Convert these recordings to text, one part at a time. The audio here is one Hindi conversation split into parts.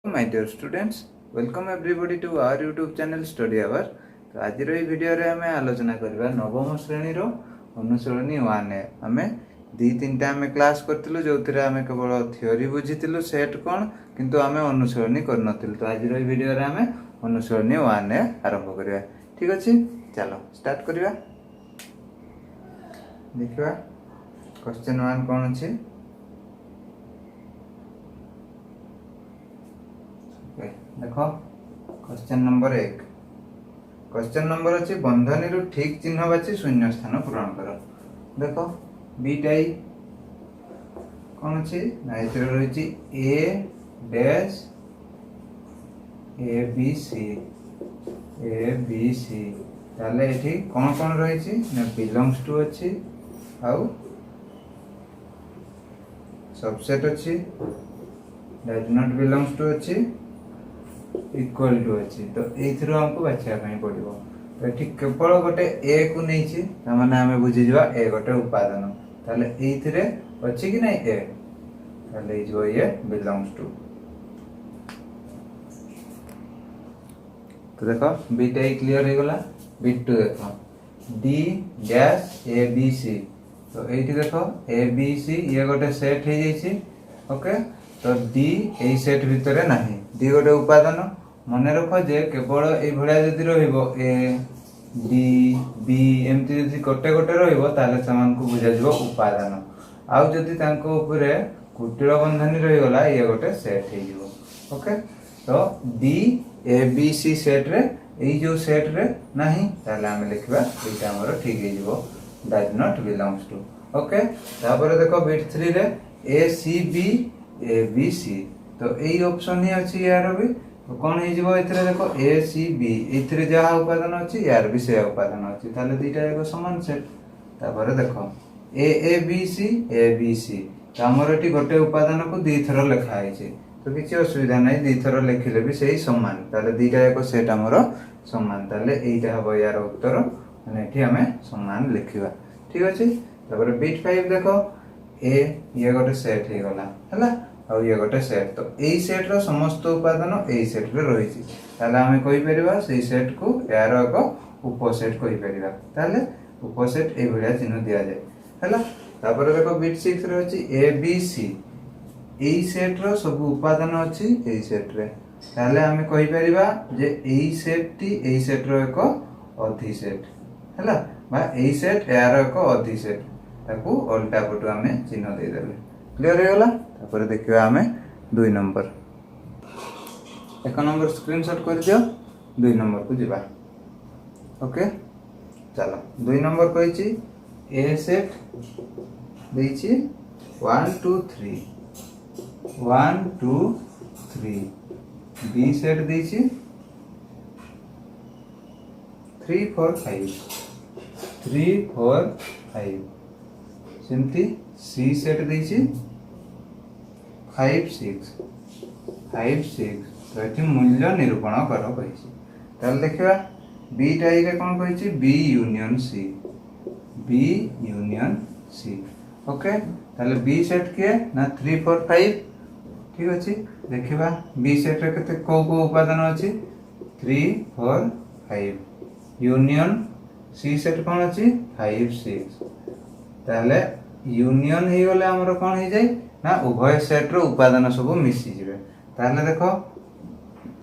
My dear students, welcome everybody to our YouTube channel Study Hour. तो आज भिडियो रे आमे आलोचना करबा नवम श्रेणी रो अनुसरणी 1 आमे दी तीनटा आमे क्लास करथिलु जोथिरे आमे केवल थ्योरी बुझिथिलु सेट कोन किंतु आमे अनुसरणी कर नथिलु। तो आज भिडियो रे आमे अनुसरणी 1 आरंभ करबा। ठीक अछि, चलो स्टार्ट करबा। देखिबा क्वेश्चन 1 कोन अछि। देखो क्वेश्चन नंबर 1। क्वेश्चन नंबर अच्छी बंधनी रु ठीक चिन्ह बाची शून्य स्थान पूरण कर। देखो बीटाई कौन अच्छी ना इधर रही ए डैश ए बी सी ताले एठी कौन कौन रही ना बिलोंग्स टू अच्छी आउ सबसेट अच्छी डज नॉट बिलोंग्स टू अच्छी इक्वल टू अच्छी। तो एथरो हमको बाछिया पई पड़िबो। तो ठीक केवल गोटे ए को नहीं छी त माने हमें बुझी जवा ए गोटे उपादान ताले एथरे अछि कि नहीं ए ताले जो ये बिलोंग्स टू। तो देखो बीटा क्लियर हो गला। बी2 देखो D dash A B C. तो एठी देखो ए बी सी ये गोटे सेट हे जाई छी। ओके तो डी ए सेट भितरे नाही डी गोटे उपादान मन रख जे केवल ये भाया जदि रहिबो ए डी बी एमती जदि गोटे गोटे रहिबो ताले समान को बुझा जिवो उपादान। आउ जदि तांको ऊपरे कुटिल बंधनी रहि गला ये गोटे सेट हे जिवो। ओके तो D A B C set रे ए जो सेट रे नाही ताले हम लिखबा एटा हमर ठीक हे जिवो does not belongs to. Okay तापर देखो बिट 3 रे ए सी बी ए बी सी। तो यही ऑप्शन ही अच्छी यार भी तो कौन है जीवो इतरे देखो ए सी बी इतरे जहा उपादान अछि यार भी से उपादान अछि ताले दीटा एक समान सेट। तापर देखो ए बी सी तो हमर एटी गोटे उपादान को दी थरो लिखा है छी। तो किछि असुविधा नै दी थरो लिखिले भी सही समान ताले दीटा एक सेट हमर समान ताले एटा हबो यार उत्तर माने एठी हमें समान लिखिबा। ठीक अछि। तापर बिट 5 देखो ए ये गोटे सेट हे गला हला और ये गोटे सेट। तो एई सेट रो समस्त उपादान एई सेट रे रही छी ताले हमें कहि परिबा सेई सेट को यार एक उपसेट कहि परिबा ताले उपसेट ए भलिया चिन्ह दिया जाय हला। तापर देखो बिट 6 रे अछि ए बी सी एई सेट रो सब उपादान अछि एई सेट रे ताले हमें कहि परिबा जे एई सेट टी एई सेट रो एक अधि सेट हला बा एई सेट यार एक अधि सेट ताकू उल्टा पटु हमें चिन्ह दे देबे। क्लियर हो गला। तापर देखिबा हमें 2 नंबर 1 नंबर स्क्रीनशॉट कर दियो 2 नंबर को जिबा। ओके चलो 2 नंबर कहि छी ए सेट देई छी 1 2 3 1 2 3 बी सेट देई छी 3 4 5 3 4 5 सिमती सी सेट देई छी 5 6 तो एठी मूल्य निरूपण करो कहि छी। ताल देखिबा बी टाई रे कोन कहि छी बी यूनियन सी। ओके ताले बी सेट के ना 3 4 5 ठीक अछि। देखिबा बी सेट रे कते को उपादान अछि 3 4 5 यूनियन सी सेट कोन अछि 5 6 ताले यूनियन हे गले हमर कोन हे जाय ना उभय सेट रो उपादान सब मिसी जिवे ताले देखो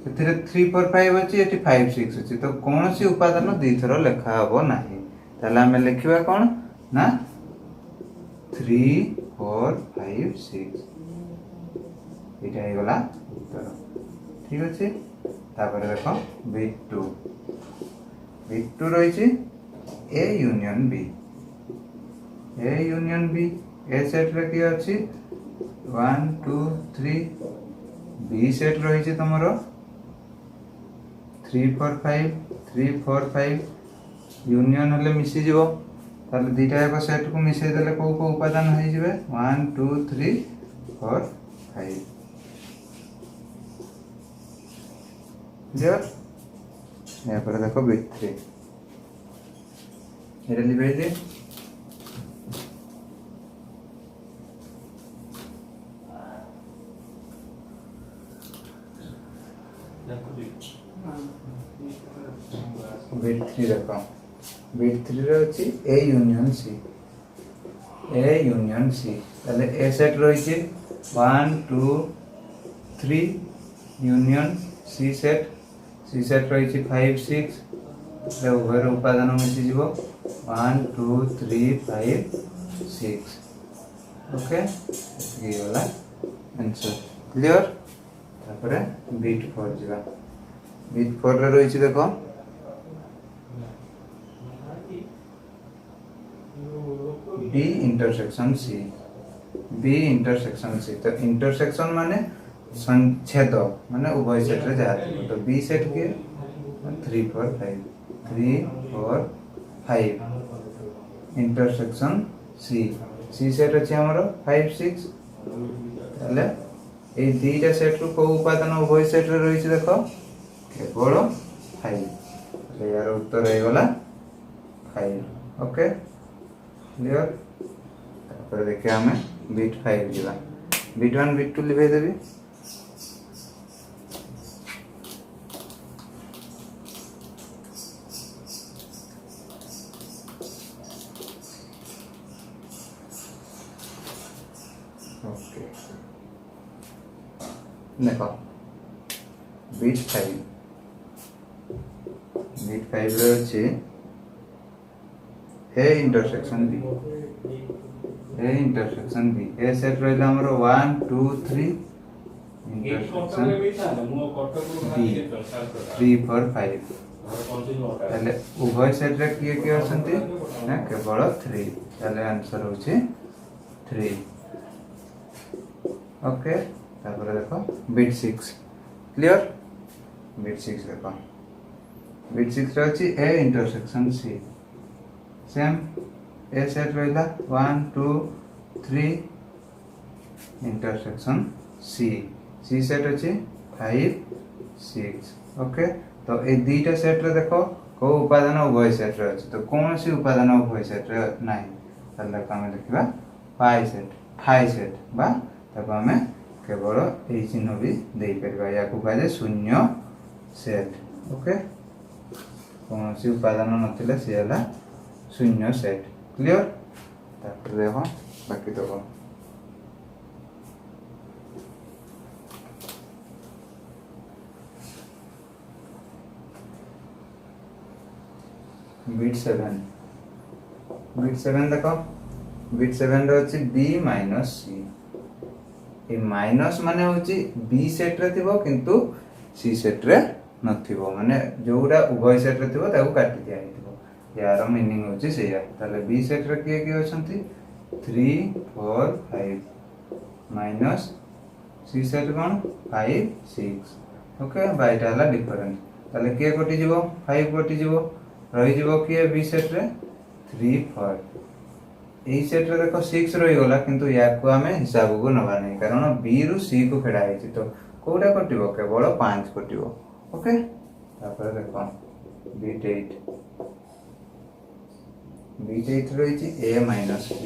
एथिरे 3 4 5 अछि एठी 5 6 अछि तो कोन सी उपादान दी थरो लेखा हबो नाही ताले हम लिखिबा कोन ना 3 4 5 6 एटा हे गला उत्तर। ठीक अछि। तापर देखो बिट 2 रही छी A union B A set रे की अछि 1 2 3 बी सेट रही छी तमरो 3 4 5 यूनियन हले मिसी जीवो ताले दीटा एक सेट को मिसे देले को उपादान होई जिवे 1 2 3 4 5 क्लियर। यहाँ पर देखो बिट 3 एटा लिखे दे बिट 3 देखो बिट 3 रे अछि ए यूनियन सी ताले ए सेट रही 1 2 3 यूनियन सी सेट रही 5 6 ले उभयर उपादान मिसी जीवो 1 2 3 5 6 ओके ये वाला आंसर क्लियर तापरे बिट 4 जीवा बिट 4 रे रही देखो बी इंटरसेक्शन सी तो इंटरसेक्शन माने छेद माने उभय सेट रे जा तो बी सेट के 3 4 5 3 4 5 इंटरसेक्शन सी सेट अछि हमरो 5 6 ताले ए दीटा सेट रो को उपादान उभय सेट रे रही देखो केवल 5 ले यार उत्तर हे गला 5 ओके क्लियर तापर देखिए हमें बिट 5 जीवा बिट 1 बिट 2 लिखे देबी ओके देखो बिट 5 रे अछि A intersection B A set रहला हमरो 1 2 3 इंटरसेक्शन बी 3 4 5 ताले उभय सेट रे किए असंती ना केवल 3 ताले आंसर होची 3 ओके तापर देखो बिट 6 क्लियर बिट 6 देखो बिट 6 रे अछि A intersection C same A set रहला 1 2 3 इंटरसेक्शन सी सेट अछि 5 6 ओके तो ए दीटा सेट रे देखो को उपादान उभय सेट रे अछि तो कौन सी उपादान उभय सेट रे नाही तल्ला हम लिखबा फाइ सेट बा तब हमें केवल ए चिन्ह भी दे परबा या को कहले शून्य सेट ओके कौन सी उपादान नथिले से हला शून्य सेट क्लियर तापर देखो बाकी तो बिट 7 देखो बिट 7 रे अछि बी माइनस सी ए माइनस माने होची बी सेट रे थिबो किंतु सी सेट रे नथिबो माने जोरा उभय सेट रे थिबो ताको काटि दिया हिथिबो यार मीनिंग होची सेया ताले बी सेट रे के अछंती 3 4 5 माइनस सी सेट कोन 5 6 ओके बाइटा हला डिफरेंस ताले के कटि जीवो 5 कटि जीवो रही जीवो के बी सेट रे 3 4 ए सेट रे देखो 6 रही गला किंतु या को हमें हिसाब को नबा नहीं कारण बी रु सी को फेडा है तो कोडा कटिबो केवल 5 कटिबो ओके तापर देखो बिट 8 रही छी a minus b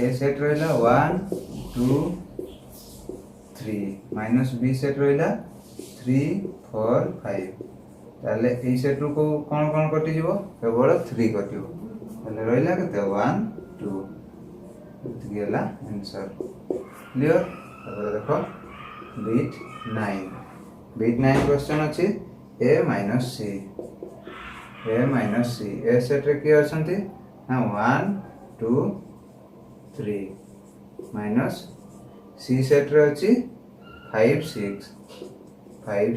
a set रहला 1 2 3 माइनस b सेट रहला 3 4 5 ताले ए सेट रो को कोन कटि जीवो केवल 3 कटिबो ताले रहला केते 1 2 इति गेला आंसर क्लियर अब देखो बिट 9 क्वेश्चन अछि a minus c A set रे के असंती ना 1 2 3 माइनस सी सेट रे अछि 5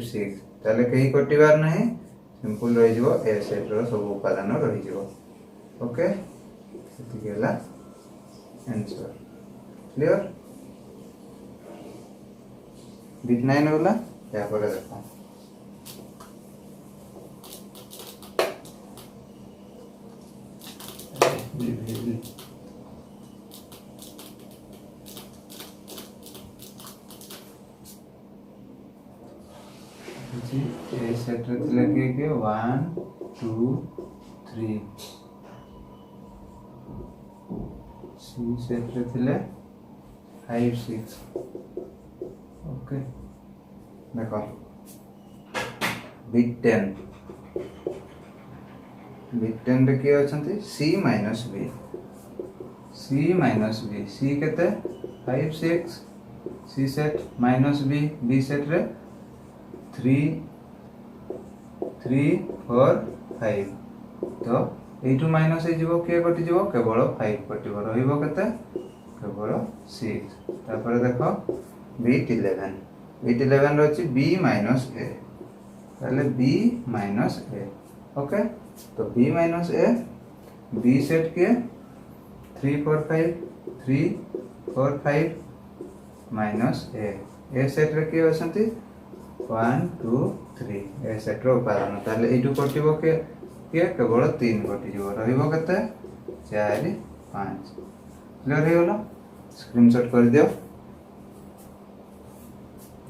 6 ताले कहीं कटिबार नहीं सिंपल रही जीवो ए सेट रो सब उपादान रही जीवो ओके इति गेला आंसर क्लियर बिट 9 होला या पर देखो ए सेट रे लगे के 1 2 3 सी सेट रे थिले 5 6 ओके देखो बिट 10 रे किए अछंती सी माइनस बी सी केते 5 6 सी सेट माइनस बी सेट रे 3 3 4 5 तो एटू माइनस हे जीवो के कटि जीवो केवल 5 कटिबो रहिबो केते केवल 6 तापर देखो बिट 11 रछि b माइनस a ताले b माइनस a ओके तो b minus a b set के 3 4 5 माइनस a सेट रे के अछंती 1 2 3 ए सेट रो उपादान ताले एटू कटिबो के केवल 3 कटि जीवो रहिबो केते 4 5 क्लियर हे होला स्क्रीनशॉट कर दियो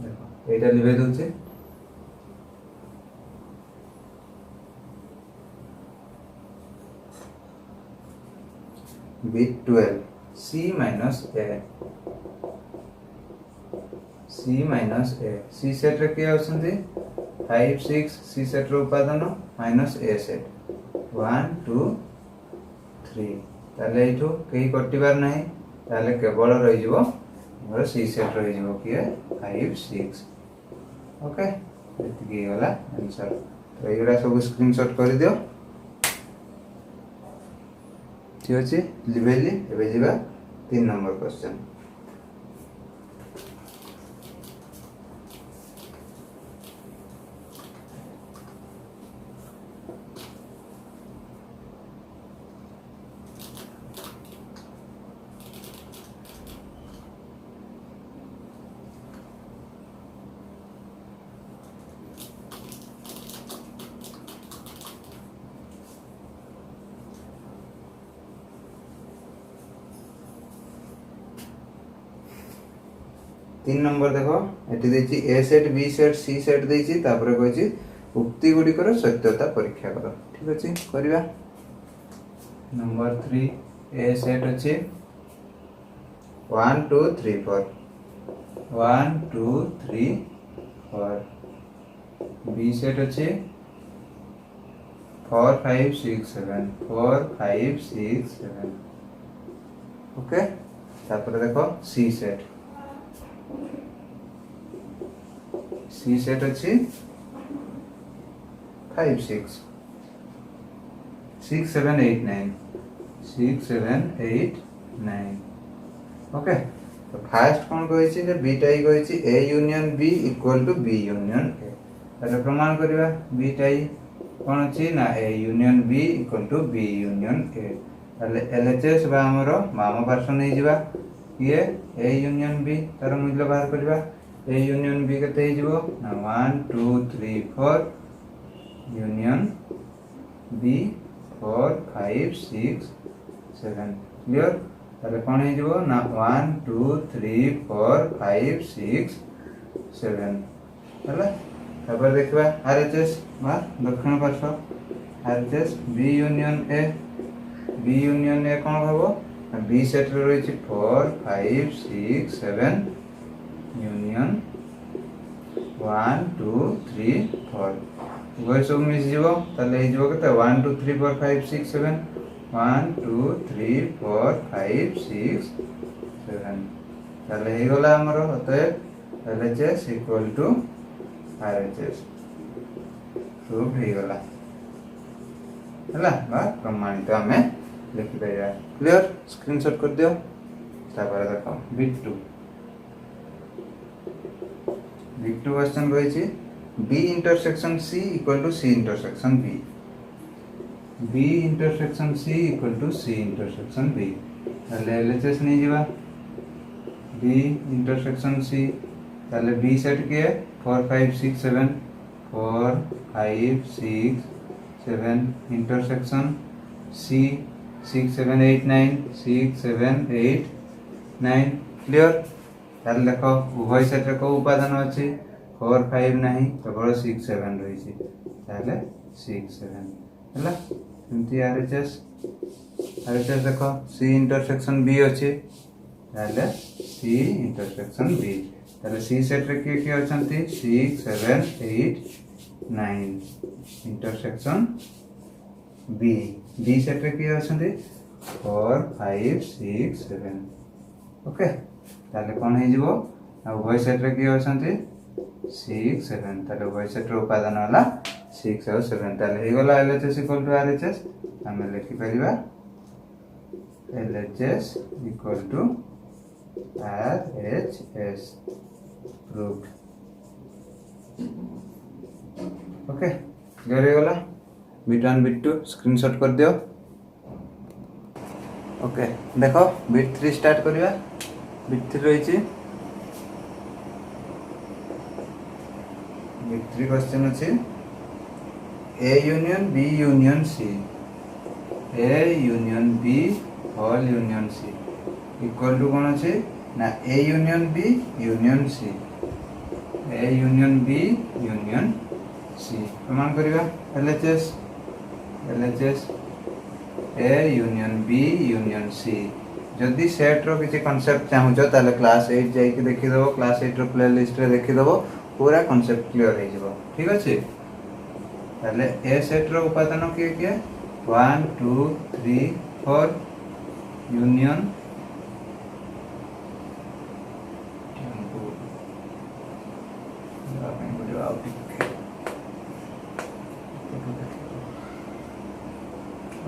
देखो एटा लिबे दोचे bit 12 c minus a c set रे के आछंती 5 6 c सेट रो उपादान माइनस a सेट 1 2 3 ताले इठो कई कटिबार नाही ताले केवल रहि जीवो हमर c सेट रहि जीवो किए 5 6 ओके एति होला आंसर तो एगुडा सब स्क्रीनशॉट कर दियो ठीक अछि लिबेली एबे जीवा 3 नंबर क्वेश्चन तीन नंबर देखो एटी देछि ए सेट बी सेट सी सेट देछि तापर कहछि उक्ति गुडी कर सत्यता परीक्षा करो ठीक अछि करबा नंबर 3 ए सेट अछि 1 2 3 4 1 2 3 4 बी सेट अछि 4 5 6 7 4 5 6 7 ओके तापर देखो सी सेट सी सेट अच्छी 5 6 6 7 8 9 6 7 8 9 ओके तो फास्ट कौन कहि जे बी टाई कहि A union B equal to B union A एटा प्रमाण करबा बी टाई कौन अछि ना A union B equal to B union A ताले एलएचएस बा हमरो वाम पार्श्व नै जिबा ये ए यूनियन बी तार मूल्य बाहर करबा ए यूनियन बी केते हे जिवो ना 1 2 3 4 यूनियन बी 4 5 6 7 क्लियर ताले कोन हे जिवो ना 1 2 3 4 5 6 7 हला तापर देखबा आरएचएस बा दक्षिण पार्श्व आरएचएस बी यूनियन ए कोन हबो बी सेट रे रही 4 5 6 7 यूनियन 1 2 3 4 वो सब मिस जीवो तले हे जीवो केते 1 2 3 4 5 6 7 1 2 3 4 5 6 7 तले हे गला हमरो होते LHS equal to RHS proof हे गला हला बा प्रमाणित हमें लिखि पाइबा क्लियर स्क्रीनशॉट कर दियो तापर देखो बिट 2 क्वेश्चन कहै छी B intersection C equal to C intersection B intersection C equal to C intersection B ताले LHS नै जीवा B इंटरसेक्शन C ताले B सेट के 4 5 6 7 4 5 6 7 इंटरसेक्शन C 6 7 8 9 6 7 8 9 क्लियर ताले देखो उभय सेट को उपादान अछि 4 5 नहीं केवल 6 7 रही छी ताले 6 7 हला एमती आरएचएस देखो C इंटरसेक्शन B अछि ताले C इंटरसेक्शन B ताले C सेट रे के अछंती 6 7 8 9 इंटरसेक्शन बी बी सेट रे किए अछंती 4 5 6 7 ओके ताले कोन हे जिवो आ उभय सेट रे किए अछंती 6 7 ताले उभय सेट रो उपादान वाला 6 और 7 ताले हे गला LHS इक्वल टू RHS हम लिखि परिबा LHS equal to RHS proved okay clear हो गला बिट 1 बिट 2 स्क्रीनशॉट कर दियो ओके देखो बिट 3 स्टार्ट करिवा बिट 3 रही छी बिट 3 क्वेश्चन अछि A union B union C A union B all union C equal to कोन अछि ना A union B union C A union B union C प्रमाण करिवा LHS A union B union C जदि सेट रो किछि कांसेप्ट चाहूचो ताले क्लास 8 जाई के देखि दबो क्लास 8 रो प्लेलिस्ट रे देखि दबो पूरा कांसेप्ट क्लियर हो जिवो ठीक अछि ताले ए सेट रो उपादान के 1 2 3 4 यूनियन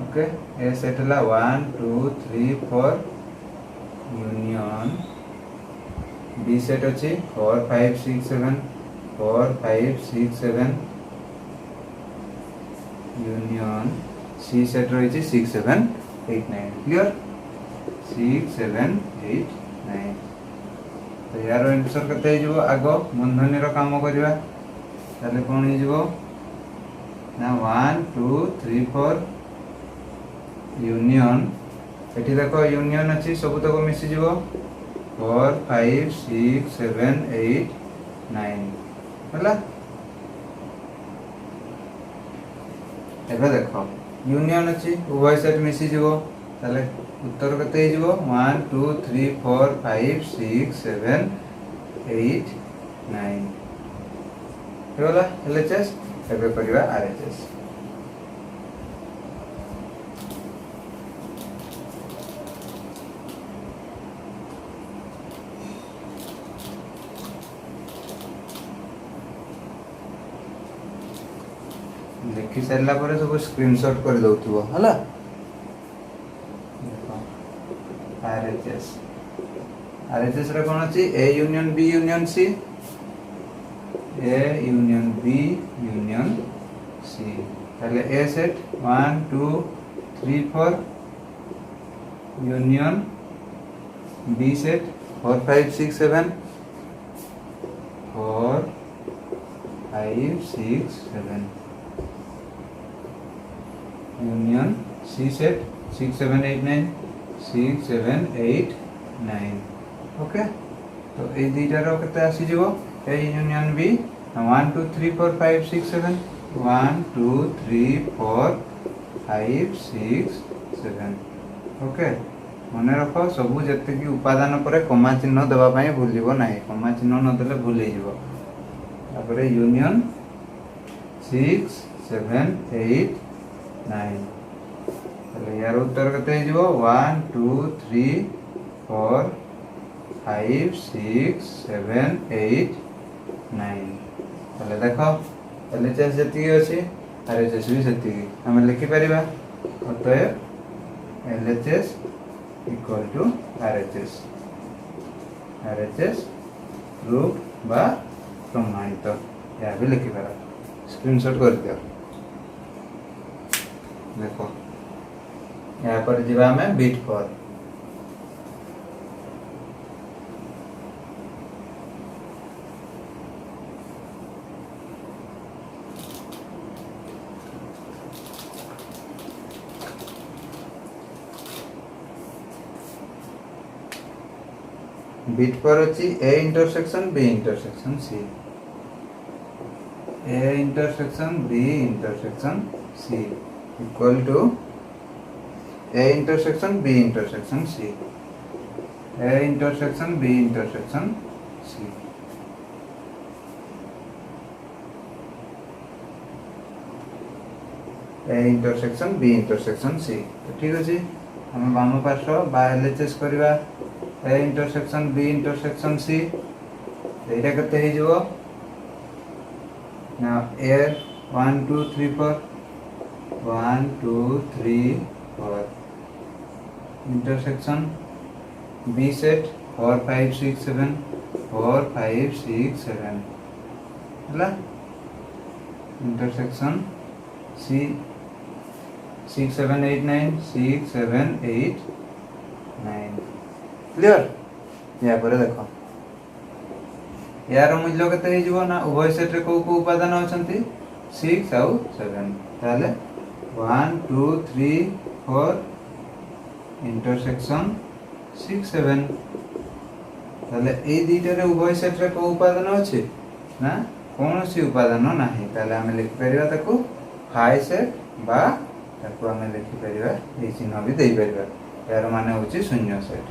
ओके ए सेट ला 1 2 3 4 यूनियन बी सेट अछि 4 5 6 7 4 5 6 7 यूनियन सी सेट रही 6 7 8 9 क्लियर 6 7 8 9 तो यार आंसर कते हो जबो आगो बंधनी रो काम करबा ताले कोन हो जबो ना 1 2 3 4 यूनियन एठी देखो यूनियन अछि सब तक मिसि जबो 4 5 6 7 8 9 हला एबे देखो यूनियन अछि उभय सेट मिसि जबो ताले उत्तर कते हो जबो 1 2 3 4 5 6 7 8 9 होला LHS एबे करिवा RHS देखि सरला परे सब स्क्रीनशॉट कर दउथिबो हला RHS रे कोन अछि A union B union C A union B union C ताले A set 1 2 3 4 union B set 4 5 6 7 4 5 6 7 union C set 6 7 8 9 6 7 8 9 okay तो ए दीटा रो कते आसी जीवो A यूनियन B 1 2 3 4 5 6 7 1 2 3 4 5 6 7 ओके मने रखो सब जते की उपादान परे कमा चिन्ह देबा पई भूलिबो नाही कमा चिन्ह न देले भूल हे जीवो तापरे यूनियन 6 7 8 9 ताले यार उत्तर कते हे जीवो 1 2 3 4 5 6 7 8 9 ताले देखो LHS जति अछि RHS भी जति हम लिखि परिबा अतः LHS equal to RHS proof बा प्रमाणित या भी लिखि पारा स्क्रीनशॉट कर दियो देखो यहाँ पर जीवा में बिट 4 बिट पर अछि A intersection B intersection C A intersection B intersection C equal to A intersection B intersection C A intersection B intersection C A intersection B intersection C. तो ठीक अच्छे आम बाम पार्श्व बा एलएचएस करवा A intersection B intersection C एटा केते हे जबो ना ए 1 2 3 4 1 2 3 4 इंटरसेक्शन बी सेट 4 5 6 7 4 5 6 7 हला इंटरसेक्शन सी 6 7 8 9 6 7 8 9 क्लियर। या पर देखो यार मूल्य केते हे जीवो ना उभय सेट रे को उपादान अछंती 6 आउ 7 ताले 1 2 3 4 इंटरसेक्शन 6 7 ताले ए दुईटा रे उभय सेट रे को उपादान अछि ना कौन सी उपादान नाही ताले हम लिख परिबा ताको हाई सेट बा ताको हम लिख परिबा ए चिन्ह भी देई परिबा यार माने होची शून्य सेट।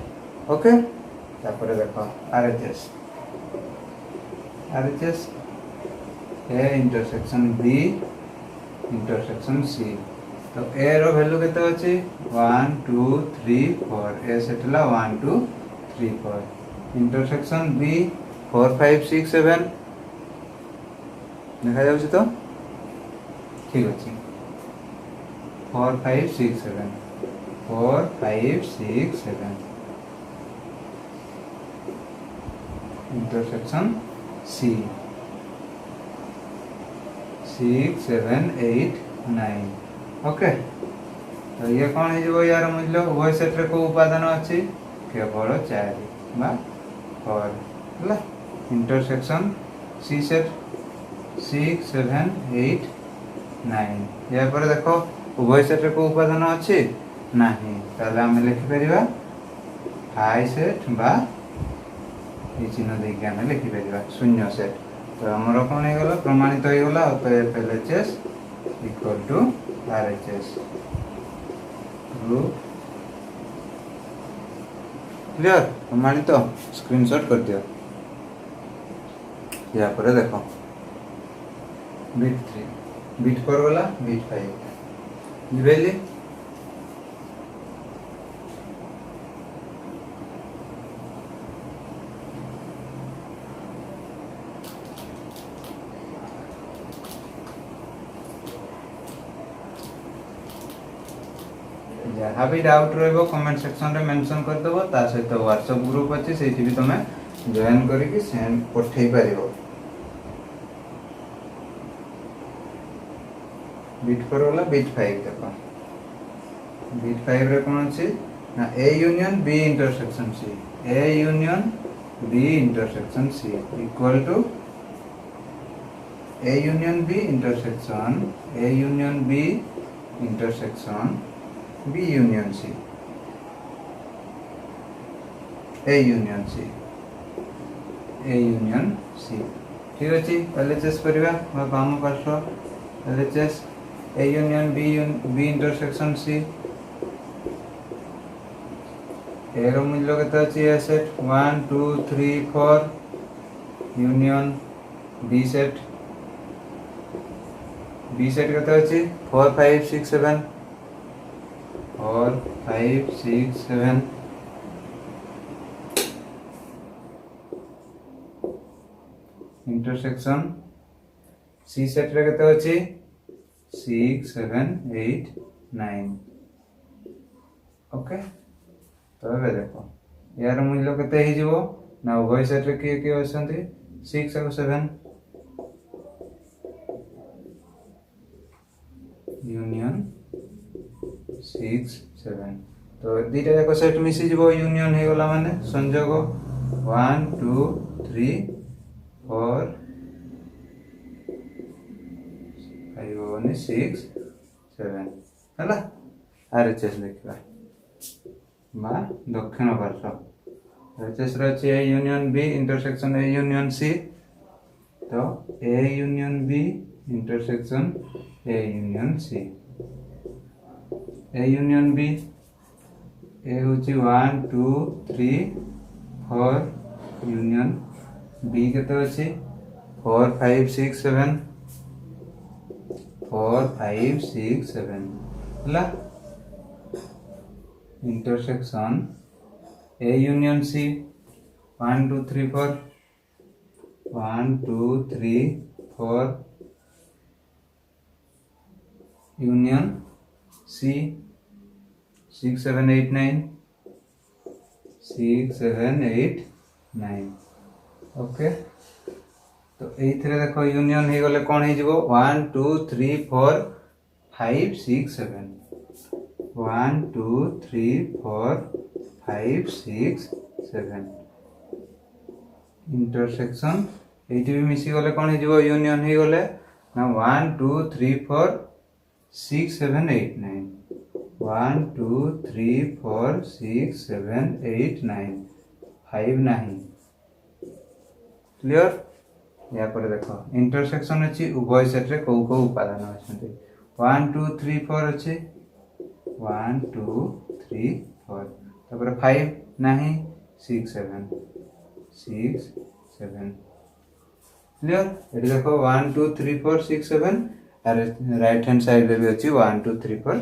ओके तापर देखो RHS A intersection B intersection C तो ए रो वैल्यू केते अछि 1 2 3 4 ए सेटला 1 2 3 4 इंटरसेक्शन बी 4 5 6 7 देखा जाउछि तो ठीक अछि 4 5 6 7 4 5 6 7 इंटरसेक्शन सी 6 7 8 9 ओके। तो ये कौन है यार मूल्य उभय सेट रे को उपादान अछि केवल 4 बा 4 हला इंटरसेक्शन सी सेट 6 7 8 9 या पर देखो उभय सेट रे को उपादान अछि नाही ताले हम लिखि परिबा हाई सेट बा ये चिन्ह दे के हम लिखि परिबा शून्य सेट। तो हमर कोन हे गला प्रमाणित हो गला तो LHS equal to RHS proof clear प्रमाणित स्क्रीनशॉट कर दियो। या पर देखो बिट 3 बिट 4 गला बिट 5 बुझैली जहाँ भी डाउट रहिबो कमेंट सेक्शन रे मेंशन कर देबो ता सहित व्हाट्सएप ग्रुप अछि सेठी भी तमे जॉइन करिकि सेंड पठेई पारिबो। बिट 4 वाला बिट 5 देखो बिट 5 रे कोन अछि ना A union B intersection C A union B intersection C equal to A union B intersection B union C A union C ठीक अछि। एलएचएस करबा बाम पार्श्व LHS A union B intersection C A रो मूल्य केते अछि A set 1 2 3 4 union B set केते अछि 4 5 6 7 4 5 6 7 इंटरसेक्शन सी सेट रे केते अछि 6 7 8 9 ओके। तो ଏବେ देखो यार मूल्य केते हे जिवो ना उभय सेट रे के असंती 6 और 7 यूनियन 6 7 तो दीटा जाक सेट मिसी जिवो यूनियन हे गला माने संयोग 1 2 3 4 5 6 7 हला आरएचएस लिखबा बा दक्षिण पार्श्व आरएचएस रे अछि A union B intersection A union C तो A union B intersection A union C A union B A होची 1 2 3 4 यूनियन बी केते अछि 4 5 6 7 4 5 6 7 ହେଲା intersection A union C 1 2 3 4 1 2 3 4 union C 6 7 8 9 6 7 8 9 okay तो एइथरे देखो यूनियन हे गले कोन हे जिवो 1 2 3 4 5 6 7 1 2 3 4 5 6 7 इंटरसेक्शन एइठी भी मिसी गले कोन हे जिवो यूनियन हे गले ना 1 2 3 4 6 7 8 9 1 2 3 4 6 7 8 9 5 नहीं क्लियर या पर देखो इंटरसेक्शन अछि उभय सेट रे को उपादान अछि 1 2 3 4 अछि 1 2 3 4 तापर 5 नहीं 6 7 6 7 क्लियर एटी देखो 1 2 3 4 6 7 और राइट हैंड साइड रे भी अछि 1 2 3 4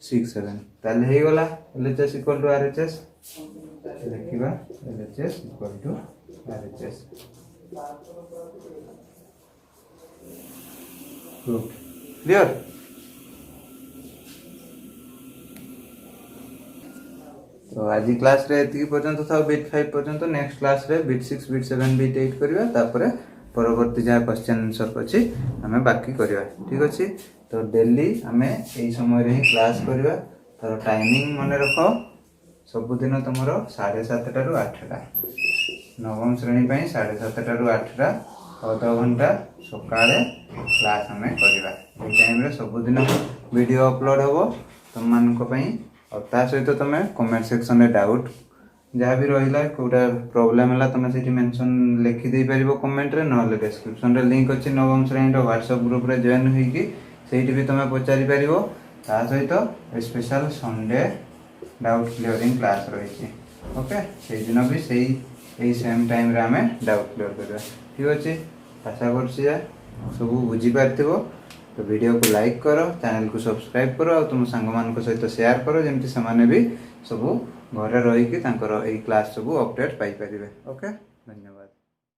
6 7 ताले हे गला LHS इक्वल टू RHS देखिबा LHS equal to RHS clear तो आज क्लास रे एतिकी पर्यंत था बिट 5 पर्यंत नेक्स्ट क्लास रे बिट 6 बिट 7 बिट 8 करबा तापर परवर्ती जहाँ क्वेश्चन आंसर अच्छी आम बाकी करवा ठीक अच्छे तो डेली आम यही समय ही क्लास करवा तर टाइमिंग मन रख सबुदिन तुम 7:30 ରୁ 8ଟା नवम श्रेणी 7:30 ରୁ 8ଟା अध घंटा सका क्लास आम करवा टाइम सबुदिन वीडियो अपलोड हम तुम मान और ता सहित तुम कमेंट सेक्शन में डाउट जहाँ भी रहा कौटा प्रोब्लेम है तुम से मेंशन लिखिदे पार कमेंट रे ना डिस्क्रिप्शन रे लिंक अच्छी नवम श्रेणी व्हाट्सएप ग्रुप रे जॉइन होती भी तुम पचारि पार ता सहित special Sunday doubt clearing class रही ओके से दिन भी सही सेम टाइम रे आम डाउट क्लियर करवा ठीक अच्छे आशा कर सब बुझीपार तो वीडियो को लाइक करो चैनल को सब्सक्राइब करो और तुम सांग मान सहित शेयर करो जमती से भी सब घरे रही क्लास सब अपडेट पाई पारे ओके धन्यवाद।